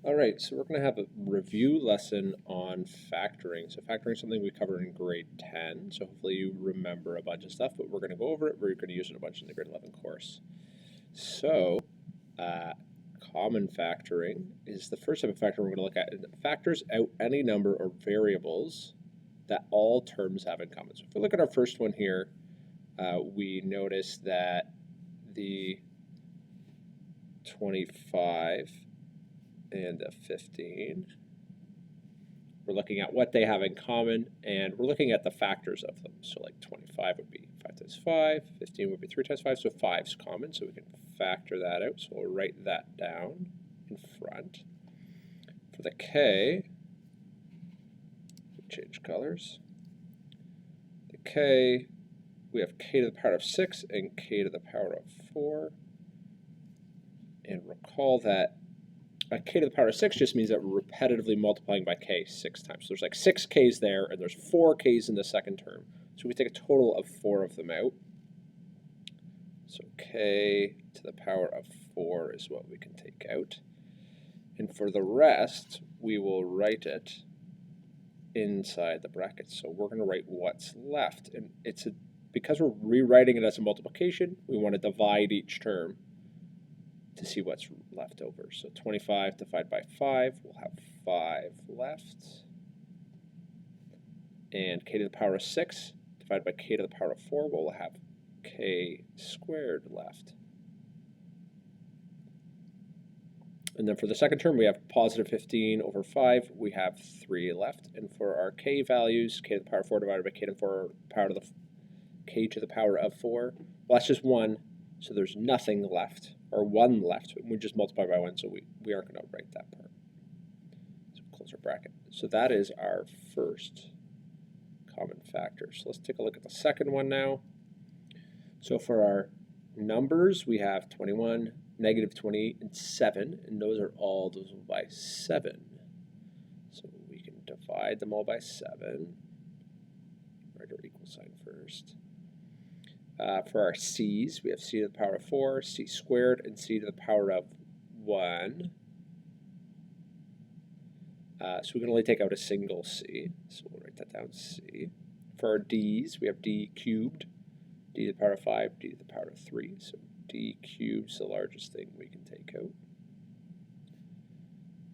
All right, so we're going to have a review lesson on factoring. So factoring is something we covered in grade 10, so hopefully you remember a bunch of stuff, but we're going to go over it. We're going to use it a bunch in the grade 11 course. So common factoring is the first type of factoring we're going to look at. It factors out any number or variables that all terms have in common. So if we look at our first one here, we notice that the 25 and the 15. We're looking at what they have in common, and we're looking at the factors of them. So like 25 would be 5 times 5, 15 would be 3 times 5, so 5 is common, so we can factor that out. So we'll write that down in front. For the k, change colors. The k, we have k to the power of 6 and k to the power of 4. And recall that k to the power of 6 just means that we're repetitively multiplying by k 6 times. So there's like 6 k's there, and there's 4 k's in the second term. So we take a total of 4 of them out. So k to the power of 4 is what we can take out. And for the rest, we will write it inside the brackets. So we're going to write what's left. And because we're rewriting it as a multiplication, we want to divide each term to see what's left over. So 25 divided by 5, we'll have 5 left. And k to the power of 6 divided by k to the power of 4, we'll have k squared left. And then for the second term, we have positive 15 over 5, we have 3 left. And for our k values, k to the power of 4 divided by k to the power of 4, well, that's just 1, so there's nothing left. Or 1 left, we just multiply by 1, so we aren't going to write that part. So close our bracket. So that is our first common factor. So let's take a look at the second one now. So for our numbers, we have 21, negative 28, and 7, and those are all divisible by 7. So we can divide them all by 7. Write our equal sign first. For our c's, we have c to the power of 4, c squared, and c to the power of 1. So we can only take out a single c, so we'll write that down, c. For our d's, we have d cubed, d to the power of 5, d to the power of 3. So d cubed is the largest thing we can take out.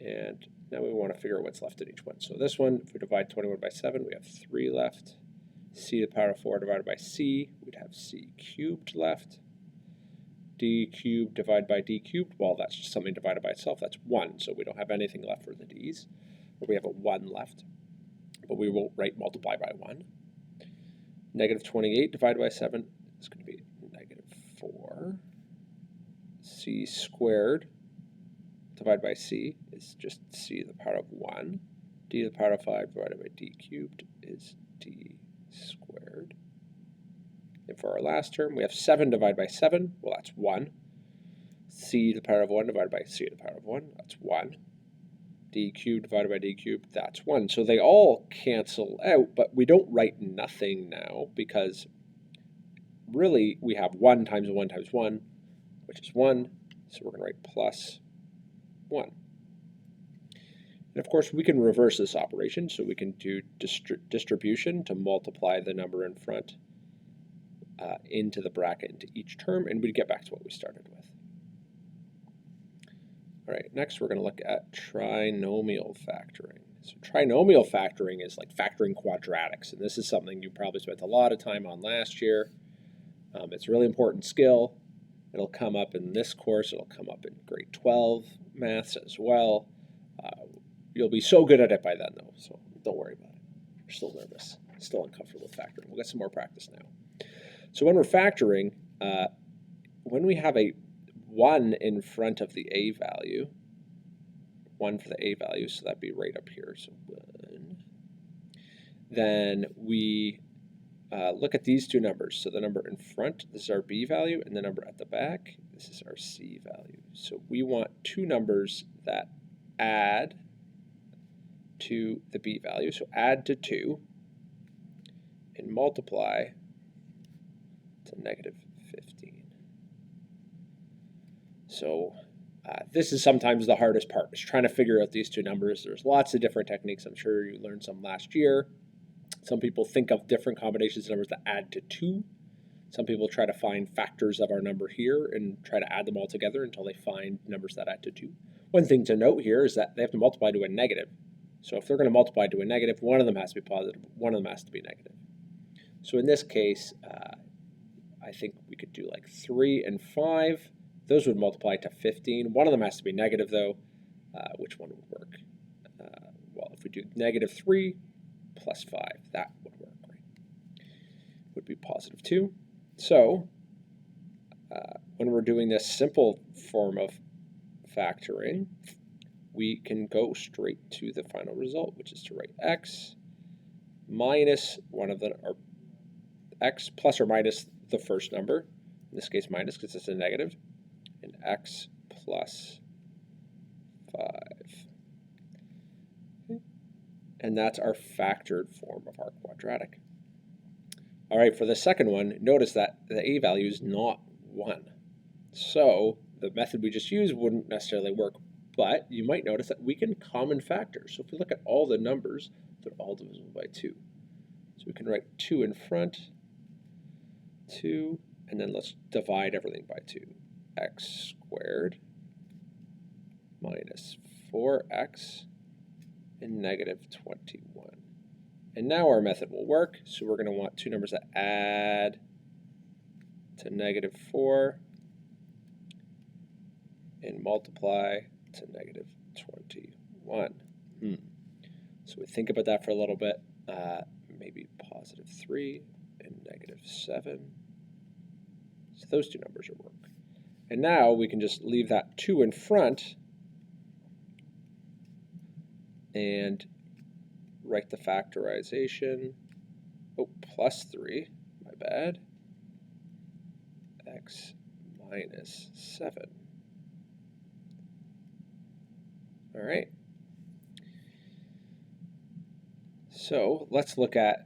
And now we want to figure out what's left in each one. So this one, if we divide 21 by 7, we have 3 left. C to the power of 4 divided by c, we'd have c cubed left. D cubed divided by d cubed, well, that's just something divided by itself. That's 1, so we don't have anything left for the d's. Or we have a 1 left, but we won't write multiply by 1. Negative 28 divided by 7 is going to be negative 4. C squared divided by c is just c to the power of 1. D to the power of 5 divided by d cubed is d squared. And for our last term, we have 7 divided by 7. Well, that's 1. C to the power of 1 divided by c to the power of 1. That's 1. D cubed divided by d cubed. That's 1. So they all cancel out, but we don't write nothing now because really we have 1 times 1 times 1, which is 1. So we're going to write plus 1. And of course, we can reverse this operation, so we can do distribution to multiply the number in front into the bracket into each term, and we'd get back to what we started with. All right, next we're going to look at trinomial factoring. So trinomial factoring is like factoring quadratics, and this is something you probably spent a lot of time on last year. It's a really important skill. It'll come up in this course. It'll come up in grade 12 maths as well. You'll be so good at it by then, though, so don't worry about it. You're still nervous, still uncomfortable with factoring. We'll get some more practice now. So when we're factoring, when we have a 1 in front of the a value, 1 for the a value, so that'd be right up here, so 1, then we look at these two numbers. So the number in front, this is our b value, and the number at the back, this is our c value. So we want two numbers that add to the b value, so add to 2 and multiply to negative 15. So This is sometimes the hardest part, is trying to figure out these two numbers. There's lots of different techniques. I'm sure you learned some last year. Some people think of different combinations of numbers that add to 2. Some people try to find factors of our number here and try to add them all together until they find numbers that add to 2. One thing to note here is that they have to multiply to a negative. So if they're going to multiply to a negative, one of them has to be positive, one of them has to be negative. So in this case, I think we could do like 3 and 5. Those would multiply to 15. One of them has to be negative, though. Which one would work? Well, if we do negative 3 plus 5, that would work, right? Would be positive 2. So when we're doing this simple form of factoring, we can go straight to the final result, which is to write x minus one of the, or x plus or minus the first number, in this case minus because it's a negative, and x plus 5. Okay. And that's our factored form of our quadratic. All right, for the second one, notice that the a value is not 1. So the method we just used wouldn't necessarily work, but you might notice that we can common factor. So if we look at all the numbers, they're all divisible by 2. So we can write 2 in front, 2, and then let's divide everything by 2. X squared minus 4x and negative 21. And now our method will work. So we're going to want two numbers that add to negative 4 and multiply to negative 21. So we think about that for a little bit. Maybe positive 3 and negative 7. So those two numbers will work. And now we can just leave that 2 in front and write the factorization. Oh, plus 3, my bad. X minus 7. All right. So let's look at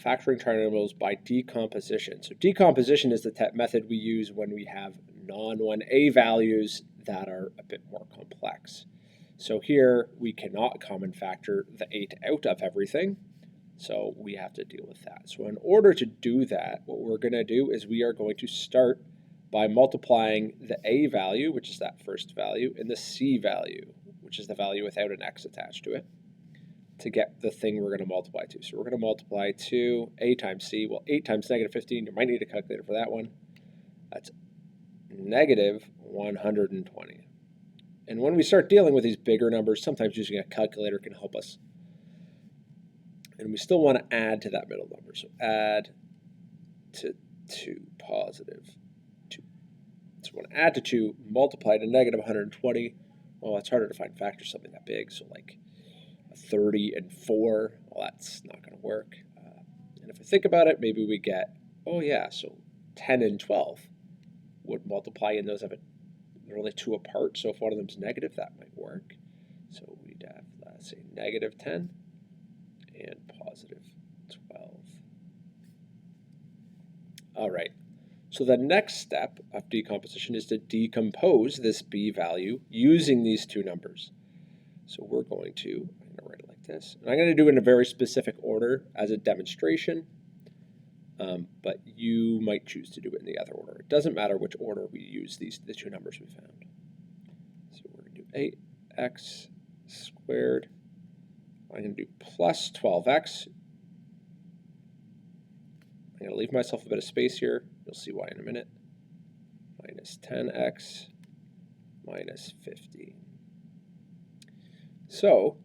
factoring trinomials by decomposition. So decomposition is the method we use when we have non-1a values that are a bit more complex. So here we cannot common factor the 8 out of everything, so we have to deal with that. So in order to do that, what we're going to do is we are going to start by multiplying the a value, which is that first value, and the c value, which is the value without an x attached to it, to get the thing we're going to multiply to. So we're going to multiply to a times c. Well, 8 times negative 15, you might need a calculator for that one. That's negative 120. And when we start dealing with these bigger numbers, sometimes using a calculator can help us. And we still want to add to that middle number. So add to 2, positive 2. So we want to add to 2, multiply to negative 120. Well, it's harder to find factors something that big. So like 30 and 4, well, that's not going to work. And if we think about it, maybe we get, oh yeah, so 10 and 12 would multiply, and those have they're only 2 apart, so if one of them's negative, that might work. So we'd have, let's say, negative 10 and positive 12. All right, so the next step of decomposition is to decompose this b value using these two numbers. So we're going to, I'm going to write it like this, and I'm going to do it in a very specific order as a demonstration. But you might choose to do it in the other order. It doesn't matter which order we use the two numbers we found. So we're going to do 8x squared. I'm going to do plus 12x. I'm going to leave myself a bit of space here. You'll see why in a minute. Minus 10x minus 15. So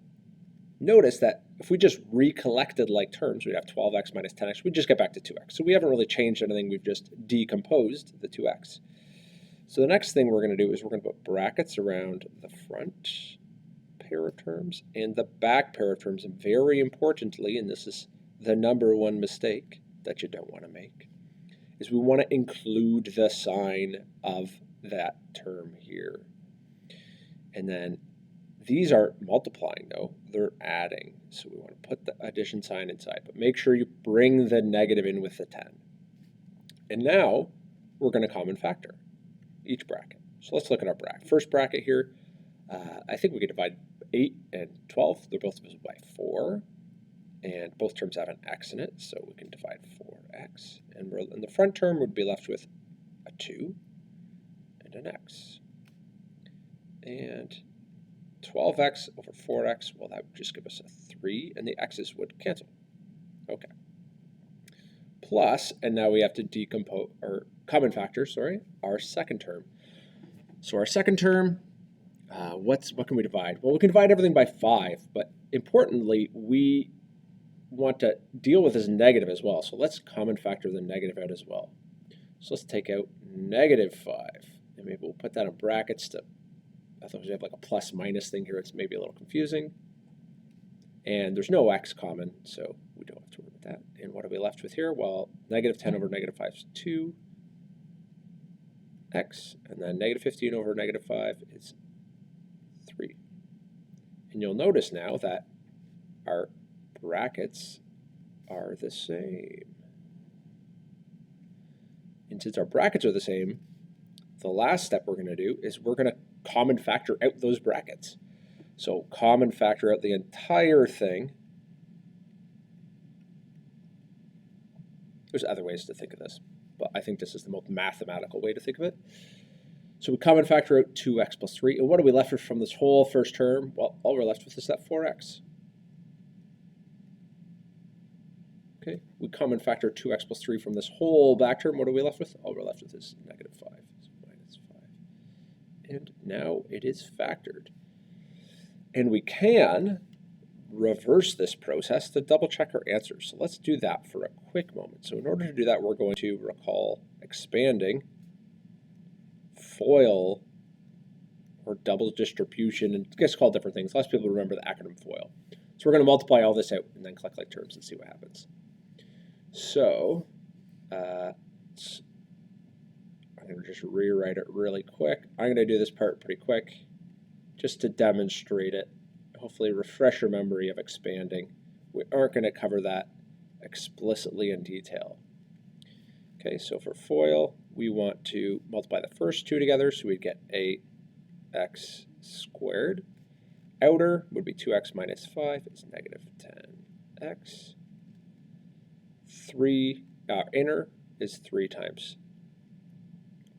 notice that if we just recollected like terms, we'd have 12x minus 10x. We'd just get back to 2x. So we haven't really changed anything. We've just decomposed the 2x. So the next thing we're going to do is we're going to put brackets around the front pair of terms and the back pair of terms. And very importantly, and this is the number one mistake that you don't want to make, is we want to include the sign of that term here. And then these aren't multiplying, though. They're adding. So we want to put the addition sign inside. But make sure you bring the negative in with the 10. And now we're going to common factor each bracket. So let's look at our first bracket here. I think we could divide 8 and 12. They're both divisible by 4. And both terms have an x in it, so we can divide 4x. And in the front term, we'd be left with a 2 and an x. And 12x over 4x, well, that would just give us a 3, and the x's would cancel. Okay. Plus, and now we have to decompose, or common factor, sorry, our second term. So our second term, what can we divide? Well, we can divide everything by 5, but importantly, we want to deal with this negative as well. So let's common factor the negative out as well. So let's take out -5, and maybe we'll put that in brackets to, otherwise we have like a plus minus thing here. It's maybe a little confusing. And there's no x common, so we don't have to worry about that. And what are we left with here? Well, -10 over -5 is 2x, and then -15 over -5 is 3. And you'll notice now that our brackets are the same. And since our brackets are the same, the last step we're going to do is we're going to common factor out those brackets. So common factor out the entire thing. There's other ways to think of this, but I think this is the most mathematical way to think of it. So we common factor out 2x plus 3. And what are we left with from this whole first term? Well, all we're left with is that 4x. Okay, we common factor 2x plus 3 from this whole back term. What are we left with? All we're left with is -5, so -5. And now it is factored. And we can reverse this process to double check our answers. So let's do that for a quick moment. So in order to do that, we're going to recall expanding, FOIL, or double distribution, and it gets called different things. Lots of people remember the acronym FOIL. So we're going to multiply all this out and then collect like terms and see what happens. So I'm going to just rewrite it really quick. I'm going to do this part pretty quick just to demonstrate it. Hopefully refresh your memory of expanding. We aren't going to cover that explicitly in detail. Okay, so for FOIL, we want to multiply the first two together, so we'd get 8x squared. Outer would be 2x minus 5 is -10x. Inner is 3 times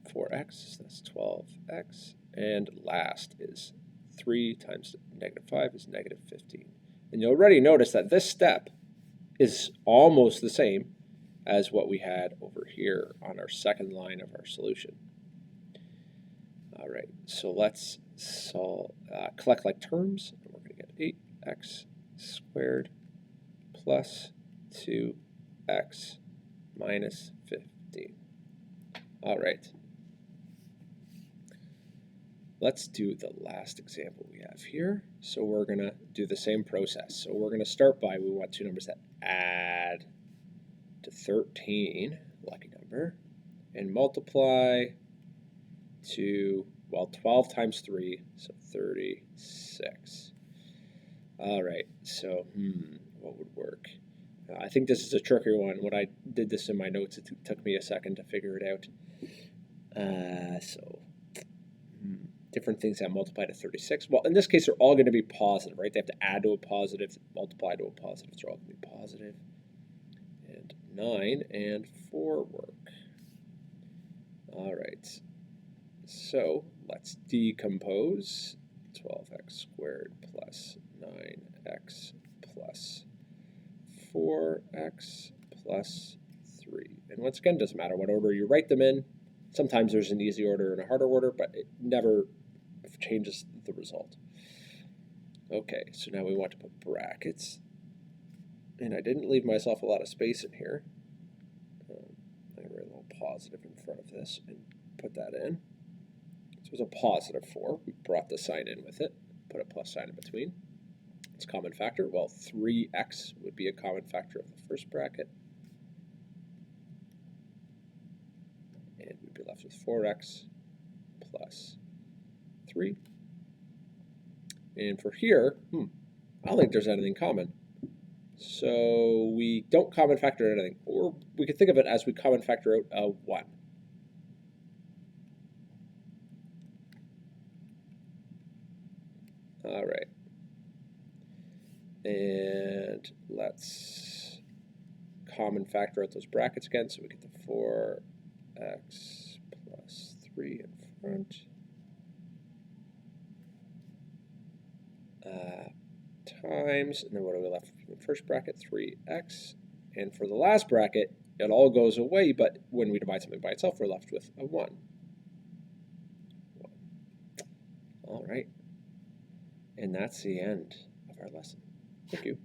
4x, that's 12x. And last is 3 times -5 is -15. And you'll already notice that this step is almost the same as what we had over here on our second line of our solution. All right, so let's collect like terms, and we're going to get 8x squared plus 2x minus 15. All right. Let's do the last example we have here. So we're going to do the same process. So we're going to start by, we want two numbers that add to 13, lucky number, and multiply to, well, 12 times 3, so 36. All right, so what would work? I think this is a trickier one. When I did this in my notes, it took me a second to figure it out. Different things that multiply to 36. Well, in this case, they're all going to be positive, right? They have to add to a positive, multiply to a positive. They're all going to be positive. And 9 and 4 work. All right. So let's decompose 12x squared plus 9x plus 4x plus 3. And once again, it doesn't matter what order you write them in. Sometimes there's an easy order and a harder order, but it never changes the result. Okay, so now we want to put brackets. And I didn't leave myself a lot of space in here. I'm going to write a little positive in front of this and put that in. So it's a positive 4. We brought the sign in with it, put a plus sign in between. It's common factor. Well, 3x would be a common factor of the first bracket. And we'd be left with 4x plus 3. And for here, I don't think there's anything common. So we don't common factor anything. Or we could think of it as we common factor out a 1. All right. And let's common factor out those brackets again, so we get the 4x plus 3 in front. Times, and then what are we left with in the first bracket? 3x. And for the last bracket, it all goes away, but when we divide something by itself, we're left with a 1. All right. And that's the end of our lesson. Thank you.